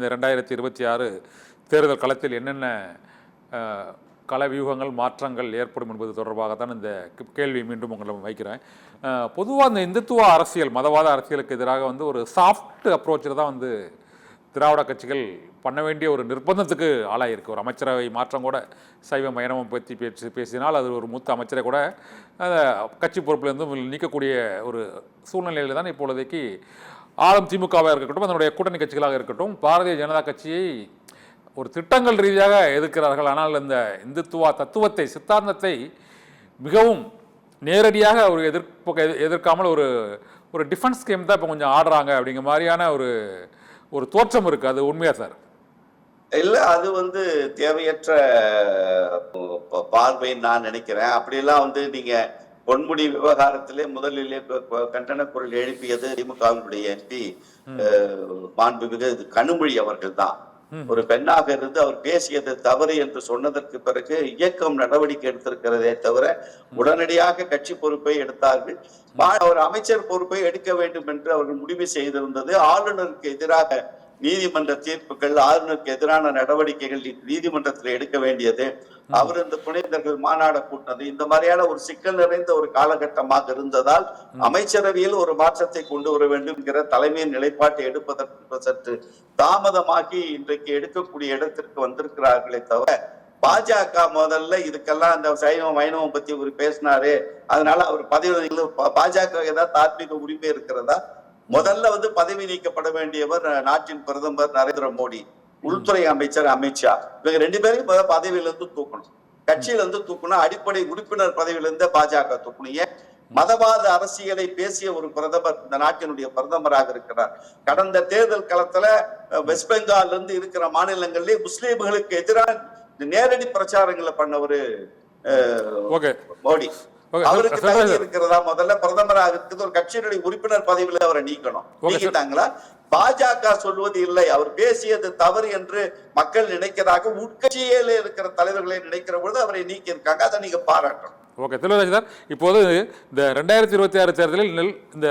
இந்த 2026 தேர்தல் களத்தில் என்னென்ன கள வியூகங்கள் மாற்றங்கள் ஏற்படும் என்பது தொடர்பாகத்தான் இந்த கேள்வி மீண்டும் உங்களிடம் வைக்கிறேன். பொதுவாக இந்த இந்துத்துவ அரசியல் மதவாத அரசியலுக்கு எதிராக ஒரு சாஃப்ட் அப்ரோச்சில் தான் திராவிட கட்சிகள் பண்ண வேண்டிய ஒரு நிர்பந்தத்துக்கு ஆளாயிருக்கு. ஒரு அமைச்சரவை மாற்றம் கூட சைவ மைனவம் பற்றி பேசினால் அது ஒரு மூத்த அமைச்சரை கூட கட்சி பொறுப்பிலிருந்து நீக்கக்கூடிய ஒரு சூழ்நிலையில் தான் இப்பொழுதைக்கு ஆளும் திமுகவாக இருக்கட்டும், அதனுடைய கூட்டணி கட்சிகளாக இருக்கட்டும், பாரதிய ஜனதா கட்சியை ஒரு திட்டங்கள் ரீதியாக எதிர்க்கிறார்கள். ஆனால் இந்த இந்துத்துவ தத்துவத்தை சித்தாந்தத்தை மிகவும் நேரடியாக ஒரு எதிர்க்காமல் ஒரு டிஃபென்ஸ் கேம் தான் இப்போ கொஞ்சம் ஆடுறாங்க அப்படிங்கிற மாதிரியான ஒரு தோற்றம் இருக்கு. அது உண்மையா சார்? இல்ல, அது தேவையற்ற பார்வைன்னு நான் நினைக்கிறேன். அப்படியெல்லாம் நீங்க பொன்முடி விவகாரத்திலே முதலிலே கண்டன குரல் எழுப்பியது திமுகவினுடைய எம்பி மாண்புமிகு கனிமொழி அவர்கள் தான். ஒரு பெண்ணாக இருந்து அவர் பேசியது தவறு என்று சொன்னதற்கு பிறகு இயக்கம் நடவடிக்கை எடுத்திருக்கிறதே தவிர உடனடியாக கட்சி பொறுப்பை எடுத்தார்கள். அவர் அமைச்சர் பொறுப்பை எடுக்க வேண்டும் என்று அவர்கள் முடிவு செய்திருந்தது. ஆளுநருக்கு எதிராக நீதிமன்ற தீர்ப்புகள், ஆளுநருக்கு எதிரான நடவடிக்கைகள் நீதிமன்றத்தில் எடுக்க வேண்டியது, அவர் இந்த துணைந்தர்கள் மாநாடு கூட்டினது, இந்த மாதிரியான ஒரு சிக்கல் நிறைந்த ஒரு காலகட்டமாக இருந்ததால் அமைச்சரவையில் ஒரு மாற்றத்தை கொண்டு வர வேண்டும் என்கிற தலைமையின் நிலைப்பாட்டை எடுப்பதற்கு சற்று தாமதமாகி இன்றைக்கு எடுக்கக்கூடிய இடத்திற்கு வந்திருக்கிறார்களே தவிர பாஜக முதல்ல இதுக்கெல்லாம் அந்த சைவ மைனவம் பத்தி அவர் பேசினாரு, அதனால அவர் பதவி பாஜக ஏதாவது தார்மீக உரிமை இருக்கிறதா? முதல்ல பதவி நீக்கப்பட வேண்டியவர் நாட்டின் பிரதமர் நரேந்திர மோடி, உள்துறை அமைச்சர் அமித்ஷா. இவங்க 2 பேரையும் பதவியிலிருந்து தூக்கணும், கட்சியிலிருந்து தூக்கணும், அடிப்படை உறுப்பினர் பதவியிலிருந்து பாஜக தூக்கணும். ஏன் மதவாத அரசியலை பேசிய ஒரு பிரதமர் இந்த நாட்டினுடைய பிரதமராக இருக்கிறார். கடந்த தேர்தல் களத்துல வெஸ்ட் பெங்கால் இருந்து இருக்கிற மாநிலங்களிலே முஸ்லீம்களுக்கு எதிராக நேரடி பிரச்சாரங்களை பண்ணவரு மோடி. அவருக்கு தகுதி இருக்கிறதா? முதல்ல பிரதமராக இருக்கிறது, ஒரு கட்சியினுடைய உறுப்பினர் பதவியில அவரை நீக்கணும். நீக்கிட்டாங்களா? பாஜக சொல்வது இல்லை, அவர் பேசியது தவறு என்று மக்கள் நினைக்கிறதாக உட்கட்சியில இருக்கிற தலைவர்களை நினைக்கிற பொழுது அவரை நீக்கி இருக்காங்க. அதை நீங்க பாராட்டணும். ஓகே, தெளிவாக சார். இப்போது இந்த 2026 தேர்தலில் இந்த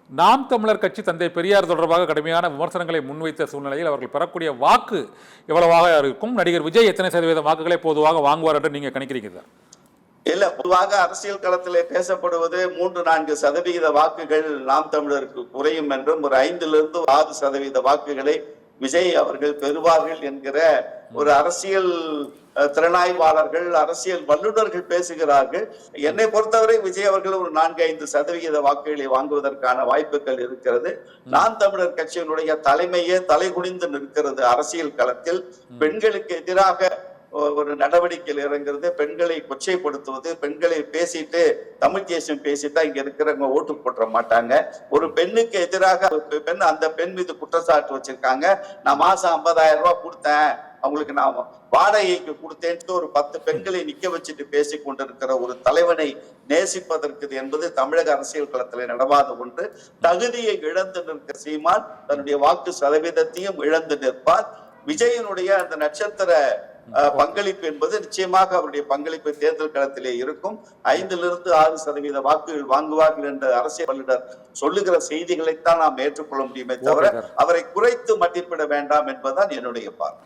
நாம் தமிழர் கட்சி தந்தை பெரியார் தொடர்பாக கடுமையான விமர்சனங்களை முன்வைத்த சூழ்நிலையில் அவர்கள் பெறக்கூடிய வாக்கு எவ்வளவாக இருக்கும்? நடிகர் விஜய் எத்தனை சதவீத வாக்குகளை பொதுவாக வாங்குவார் என்று நீங்க கணிக்கிறீங்க சார்? இல்ல, பொதுவாக அரசியல் களத்திலே பேசப்படுவது 3-4% வாக்குகள் நாம் தமிழருக்கு குறையும் என்றும், ஒரு 5-6% வாக்குகளை விஜய் அவர்கள் பெறுவார்கள் என்கிற ஒரு அரசியல் திறனாய்வாளர்கள், அரசியல் வல்லுநர்கள் பேசுகிறார்கள். என்னை பொறுத்தவரை விஜய் அவர்கள் ஒரு 4-5% வாக்குகளை வாங்குவதற்கான வாய்ப்புகள் இருக்கிறது. நாம் தமிழர் கட்சியினுடைய தலைமையே தலைகுனிந்து நிற்கிறது அரசியல் களத்தில். பெண்களுக்கு எதிராக ஒரு நடவடிக்கையில் இறங்குறது, பெண்களை கொச்சைப்படுத்துவது, பெண்களை பேசிட்டு தமிழ் தேசியம் பேசிட்டா இங்க இருக்கிறவங்க ஓட்டு போட மாட்டாங்க. ஒரு பெண்ணுக்கு எதிராக அந்த பெண் மீது குற்றச்சாட்டு வச்சிருக்காங்க. நான் மாசம் 50,000 ரூபாய் கொடுத்தேன், அவங்களுக்கு நான் வாடகைக்கு கொடுத்தேன்ட்டு ஒரு 10 பெண்களை நிக்க வச்சுட்டு பேசி கொண்டிருக்கிற ஒரு தலைவனை நேசிப்பதற்கு என்பது தமிழக அரசியல் களத்தில் நடவாத ஒன்று. தகுதியை இழந்து நிற்கிற சீமான் தன்னுடைய வாக்கு சதவீதத்தையும் இழந்து நிற்பார். விஜயனுடைய அந்த நட்சத்திர பங்களிப்பு என்பது நிச்சயமாக அவருடைய பங்களிப்பு தேர்தல் களத்திலே இருக்கும். 5-6% வாக்குகள் வாங்குவார்கள் என்ற அரசியல் வல்லுநர் சொல்லுகிற செய்திகளைத்தான் நாம் ஏற்றுக்கொள்ள முடியுமே தவிர அவரை குறைத்து மதிப்பிட வேண்டாம் என்பதுதான் என்னுடைய பார்வை.